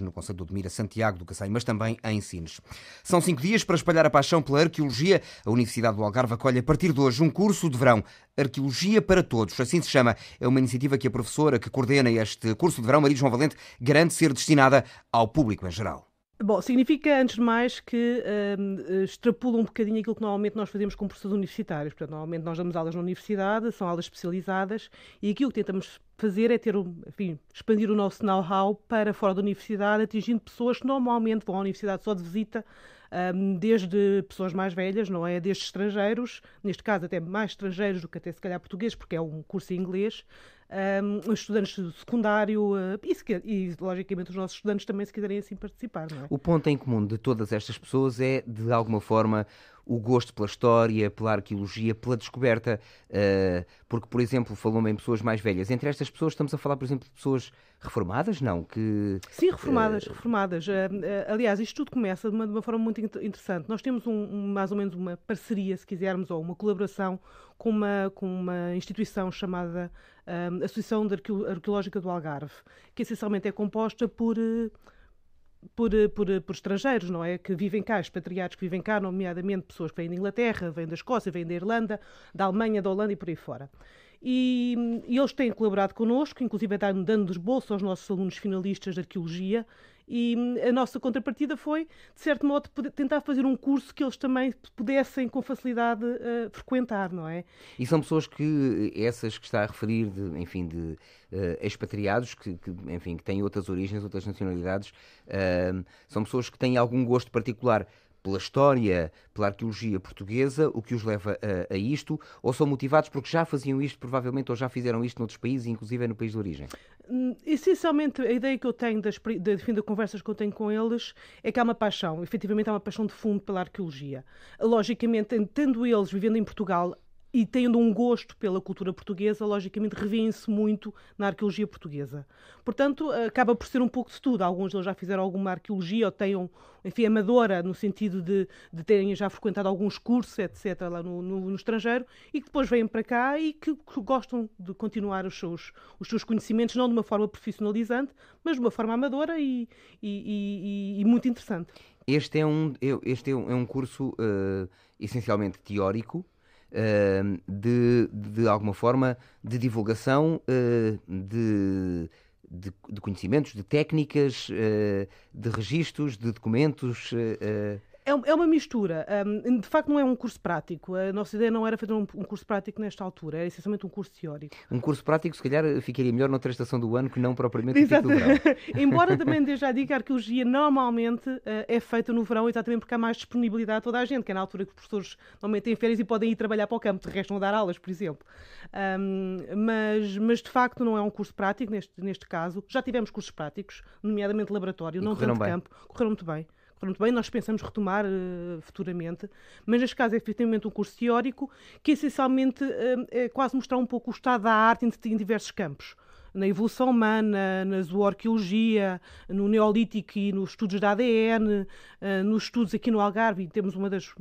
no concelho de Odmira, Santiago do Cacém, mas também em Sines. São 5 dias para espalhar a paixão pela arqueologia. A Universidade do Algarve acolhe a partir de hoje um curso de verão, Arqueologia para Todos, assim se chama. É uma iniciativa que a professora que coordena este curso de verão, Maria João Valente, garante ser destinada ao público em geral. Bom, significa, antes de mais, que extrapula um bocadinho aquilo que normalmente nós fazemos com professores universitários. Portanto, normalmente nós damos aulas na universidade, são aulas especializadas, e aquilo que tentamos fazer é expandir o nosso know-how para fora da universidade, atingindo pessoas que normalmente vão à universidade só de visita, desde pessoas mais velhas, não é? Desde estrangeiros, neste caso até mais estrangeiros do que até se calhar portugueses, porque é um curso em inglês, estudantes de secundário e, logicamente, os nossos estudantes também, se quiserem assim participar, não é? O ponto em comum de todas estas pessoas é, de alguma forma, o gosto pela história, pela arqueologia, pela descoberta, porque, por exemplo, falou-me em pessoas mais velhas. Entre estas pessoas estamos a falar, por exemplo, de pessoas reformadas, não? Sim, reformadas. Aliás, isto tudo começa de uma forma muito interessante. Nós temos mais ou menos uma parceria, se quisermos, ou uma colaboração com uma instituição chamada Associação Arqueológica do Algarve, que essencialmente é composta por estrangeiros, não é? Que vivem cá, expatriados que vivem cá, nomeadamente pessoas que vêm da Inglaterra, vêm da Escócia, vêm da Irlanda, da Alemanha, da Holanda e por aí fora. E eles têm colaborado connosco, inclusive dando-nos bolsa aos nossos alunos finalistas de arqueologia, e a nossa contrapartida foi, de certo modo, tentar fazer um curso que eles também pudessem com facilidade frequentar, não é? E são pessoas que, essas que está a referir, de expatriados, que têm outras origens, outras nacionalidades, são pessoas que têm algum gosto particular pela história, pela arqueologia portuguesa, o que os leva a isto, ou são motivados porque já faziam isto, provavelmente, ou já fizeram isto noutros países, inclusive no país de origem? Essencialmente, a ideia que eu tenho das conversas que eu tenho com eles é que há uma paixão, efetivamente há uma paixão de fundo pela arqueologia. Logicamente, tendo eles vivendo em Portugal e tendo um gosto pela cultura portuguesa, logicamente revêem-se muito na arqueologia portuguesa. Portanto, acaba por ser um pouco de tudo. Alguns deles já fizeram alguma arqueologia ou tenham, amadora, no sentido de terem já frequentado alguns cursos, etc., lá no estrangeiro, e que depois vêm para cá e que gostam de continuar os seus conhecimentos, não de uma forma profissionalizante, mas de uma forma amadora e muito interessante. Este é um curso essencialmente teórico, de alguma forma de divulgação de conhecimentos, de técnicas, de registros, de documentos. É uma mistura. De facto, não é um curso prático. A nossa ideia não era fazer um curso prático nesta altura, era essencialmente um curso teórico. Um curso prático, se calhar, ficaria melhor noutra estação do ano que não propriamente no pico do verão. Embora também desde já diga que a arqueologia normalmente é feita no verão, exatamente porque há mais disponibilidade a toda a gente, que é na altura que os professores normalmente têm férias e podem ir trabalhar para o campo, de resto não dar aulas, por exemplo. Mas de facto não é um curso prático, neste caso. Já tivemos cursos práticos, nomeadamente laboratório, não tanto campo. Correram muito bem. Nós pensamos retomar futuramente, mas neste caso é efetivamente um curso teórico que essencialmente é quase mostrar um pouco o estado da arte em diversos campos. Na evolução humana, na zooarqueologia, no Neolítico e nos estudos da ADN, nos estudos aqui no Algarve, e temos uma das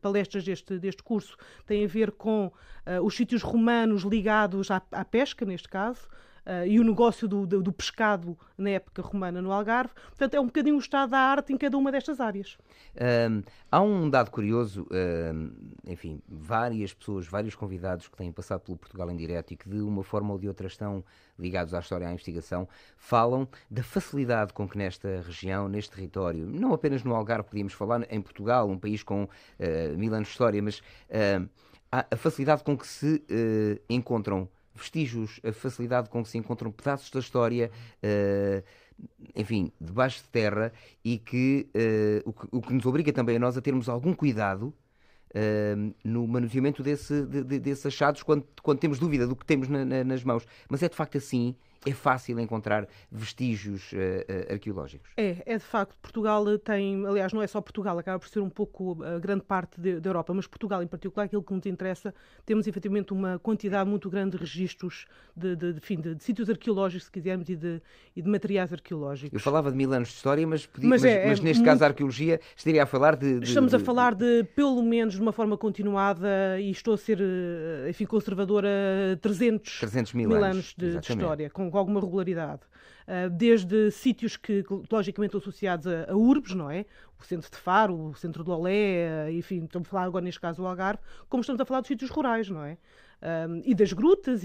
palestras deste curso, tem a ver com os sítios romanos ligados à pesca, neste caso, e o negócio do pescado na época romana no Algarve. Portanto, é um bocadinho o estado da arte em cada uma destas áreas. Há um dado curioso, várias pessoas, vários convidados que têm passado pelo Portugal em direto e que de uma forma ou de outra estão ligados à história e à investigação, falam da facilidade com que nesta região, neste território, não apenas no Algarve, podíamos falar em Portugal, um país com 1000 anos de história, mas a facilidade com que se encontram vestígios, a facilidade com que se encontram pedaços da história, debaixo de terra, e que o que nos obriga também a nós a termos algum cuidado no manuseamento desses achados quando temos dúvida do que temos nas mãos. Mas é de facto assim. É fácil encontrar vestígios arqueológicos. É de facto. Portugal tem, aliás, não é só Portugal, acaba por ser um pouco a grande parte da Europa, mas Portugal em particular, aquilo que nos interessa, temos efetivamente uma quantidade muito grande de registros de sítios arqueológicos, se quisermos, e de materiais arqueológicos. Eu falava de 1000 anos de história, mas neste caso a arqueologia estaria a falar Estamos a falar de, pelo menos de uma forma continuada, e estou a ser, conservadora, 300 mil anos de história, com alguma regularidade. desde sítios que, logicamente, estão associados a urbes, não é? O centro de Faro, o centro de Lolé, enfim, estamos a falar agora, neste caso, do Algarve, como estamos a falar dos sítios rurais, não é? E das grutas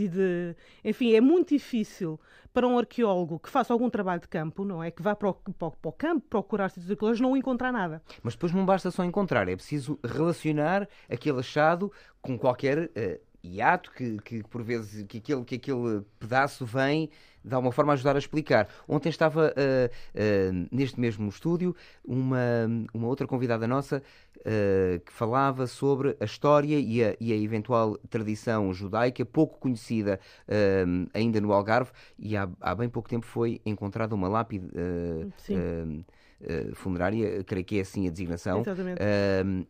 Enfim, é muito difícil para um arqueólogo que faça algum trabalho de campo, não é? Que vá para o campo procurar sítios arqueológicos, não encontrar nada. Mas depois não basta só encontrar, é preciso relacionar aquele achado com qualquer hiato que por vezes que aquele pedaço vem de alguma forma ajudar a explicar. Ontem estava neste mesmo estúdio uma outra convidada nossa que falava sobre a história e a eventual tradição judaica pouco conhecida ainda no Algarve, e há bem pouco tempo foi encontrada uma lápide funerária, creio que é assim a designação,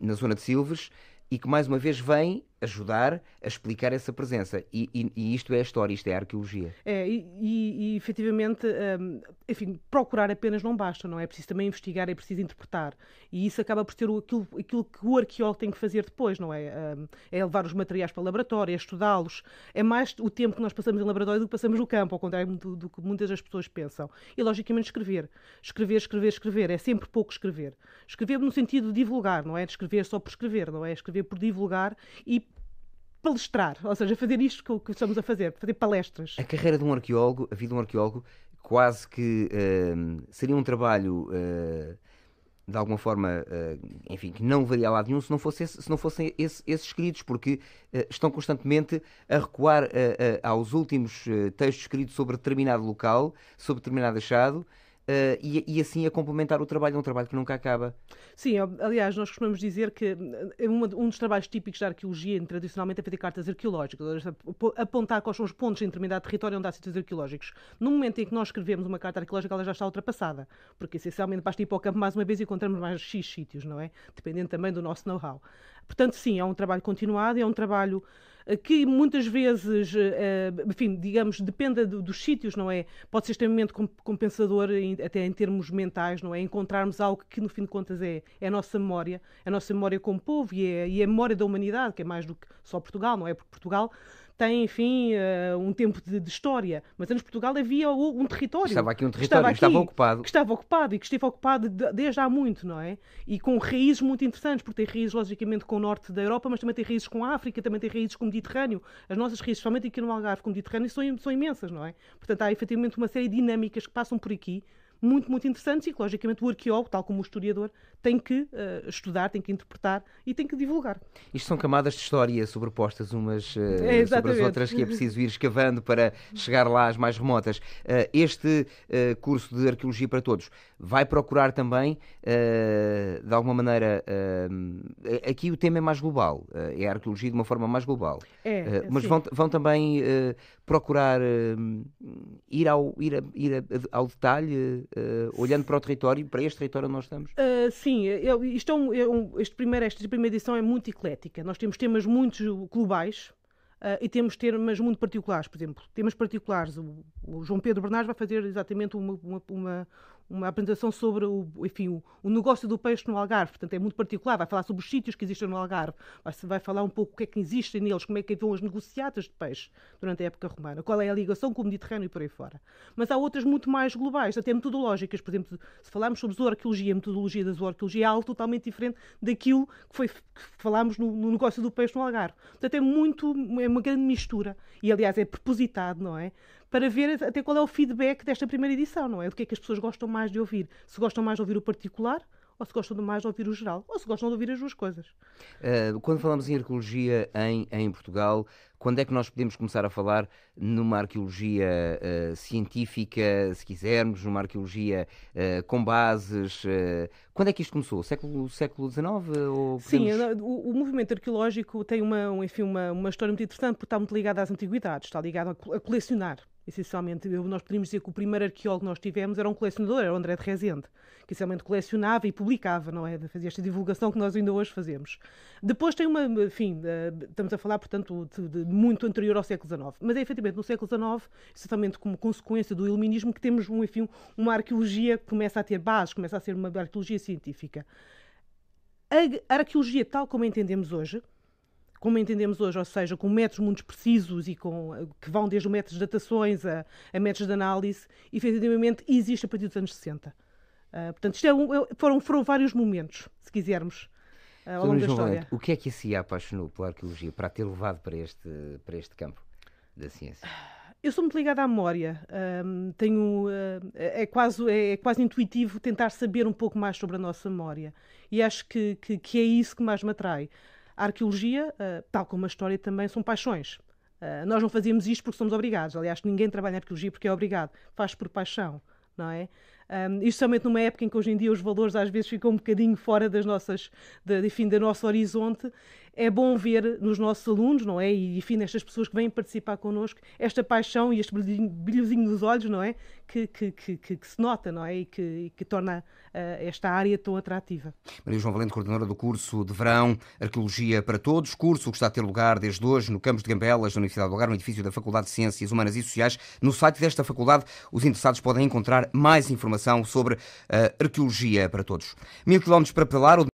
na zona de Silves, e que mais uma vez vem ajudar a explicar essa presença. E isto é a história, isto é a arqueologia. E efetivamente, enfim, procurar apenas não basta, não é? É preciso também investigar, é preciso interpretar. E isso acaba por ser aquilo que o arqueólogo tem que fazer depois, não é? É levar os materiais para o laboratório, é estudá-los. É mais o tempo que nós passamos em laboratório do que passamos no campo, ao contrário do que muitas das pessoas pensam. E, logicamente, escrever. Escrever. É sempre pouco escrever. Escrever no sentido de divulgar, não é? De escrever só por escrever, não é? Escrever por divulgar e palestrar, ou seja, fazer isto que estamos a fazer palestras. A carreira de um arqueólogo, a vida de um arqueólogo, quase que seria um trabalho de alguma forma, enfim, que não varia a lado nenhum se não fossem esses escritos, porque estão constantemente a recuar aos últimos textos escritos sobre determinado local, sobre determinado achado. E assim a complementar o trabalho, um trabalho que nunca acaba. Sim, aliás, nós costumamos dizer que um dos trabalhos típicos da arqueologia, tradicionalmente, é fazer cartas arqueológicas, apontar quais são os pontos em determinado território onde há sítios arqueológicos. No momento em que nós escrevemos uma carta arqueológica, ela já está ultrapassada, porque essencialmente basta ir para o campo mais uma vez e encontramos mais X sítios, não é? Dependendo também do nosso know-how. Portanto, sim, é um trabalho continuado, é um trabalho que muitas vezes, enfim, digamos, depende dos sítios, não é? Pode ser extremamente compensador, até em termos mentais, não é? Encontrarmos algo que, no fim de contas, é a nossa memória como povo e é a memória da humanidade, que é mais do que só Portugal, não é? Porque Portugal tem, enfim, um tempo de história, mas antes de Portugal havia um território. Estava aqui um território que estava ocupado. Que estava ocupado e que esteve ocupado desde há muito, não é? E com raízes muito interessantes, porque tem raízes, logicamente, com o norte da Europa, mas também tem raízes com a África, também tem raízes com o Mediterrâneo. As nossas raízes, somente aqui no Algarve, com o Mediterrâneo, são imensas, não é? Portanto, há efetivamente uma série de dinâmicas que passam por aqui, muito, muito interessantes, e que, logicamente, o arqueólogo, tal como o historiador, tem que estudar, tem que interpretar e tem que divulgar. Isto são camadas de história sobrepostas umas sobre as outras, que é preciso ir escavando para chegar lá às mais remotas. Este curso de Arqueologia para Todos vai procurar também, de alguma maneira, aqui o tema é mais global, é a arqueologia de uma forma mais global. Mas vão também procurar ir ao detalhe, olhando para o território, para este território onde nós estamos? Sim, esta primeira edição é muito eclética. Nós temos temas muito globais e temos temas muito particulares. Por exemplo, temas particulares. O João Pedro Bernardes vai fazer exatamente uma apresentação sobre o negócio do peixe no Algarve. Portanto, é muito particular. Vai falar sobre os sítios que existem no Algarve. Vai falar um pouco o que é que existe neles, como é que vão as negociatas de peixe durante a época romana, qual é a ligação com o Mediterrâneo e por aí fora. Mas há outras muito mais globais, até metodológicas. Por exemplo, se falarmos sobre zooarqueologia, a metodologia da zooarqueologia é algo totalmente diferente daquilo que falámos no negócio do peixe no Algarve. Portanto, é uma grande mistura. E, aliás, é propositado, não é? Para ver até qual é o feedback desta primeira edição, não é? Do que é que as pessoas gostam mais de ouvir. Se gostam mais de ouvir o particular, ou se gostam mais de ouvir o geral, ou se gostam de ouvir as duas coisas. Quando falamos em arqueologia em Portugal, quando é que nós podemos começar a falar numa arqueologia científica, se quisermos, numa arqueologia com bases? Quando é que isto começou? Século XIX? Sim, o movimento arqueológico tem uma história muito interessante, porque está muito ligado às antiguidades, está ligado a colecionar. Essencialmente, nós podemos dizer que o primeiro arqueólogo que nós tivemos era um colecionador, era o André de Rezende, que essencialmente colecionava e publicava, não é? Fazia esta divulgação que nós ainda hoje fazemos. Depois tem estamos a falar, portanto, de muito anterior ao século XIX, mas é efetivamente no século XIX, essencialmente como consequência do iluminismo, que temos, uma arqueologia que começa a ter bases, começa a ser uma arqueologia científica. A arqueologia, tal como a entendemos hoje, como entendemos hoje, ou seja, com métodos muito precisos e que vão desde métodos de datações a métodos de análise, efetivamente existe a partir dos anos 60. Portanto, isto foram vários momentos, se quisermos, ao longo da história. O que é que a CIA apaixonou pela arqueologia para a ter levado para este campo da ciência? Eu sou muito ligada à memória. É quase intuitivo tentar saber um pouco mais sobre a nossa memória. E acho que é isso que mais me atrai. A arqueologia, tal como a história também, são paixões. Nós não fazemos isto porque somos obrigados. Aliás, ninguém trabalha em arqueologia porque é obrigado. Faz por paixão, não é? Isto somente numa época em que hoje em dia os valores às vezes ficam um bocadinho fora do nosso horizonte. É bom ver nos nossos alunos, não é? E, enfim, nestas pessoas que vêm participar connosco, esta paixão e este brilhozinho nos olhos, não é? Que se nota, não é? E que torna esta área tão atrativa. Maria João Valente, coordenadora do curso de verão Arqueologia para Todos, curso que está a ter lugar desde hoje no campus de Gambelas, da Universidade do Algarve, no edifício da Faculdade de Ciências Humanas e Sociais. No site desta faculdade, os interessados podem encontrar mais informação sobre a Arqueologia para Todos. 1000 km para pedalar.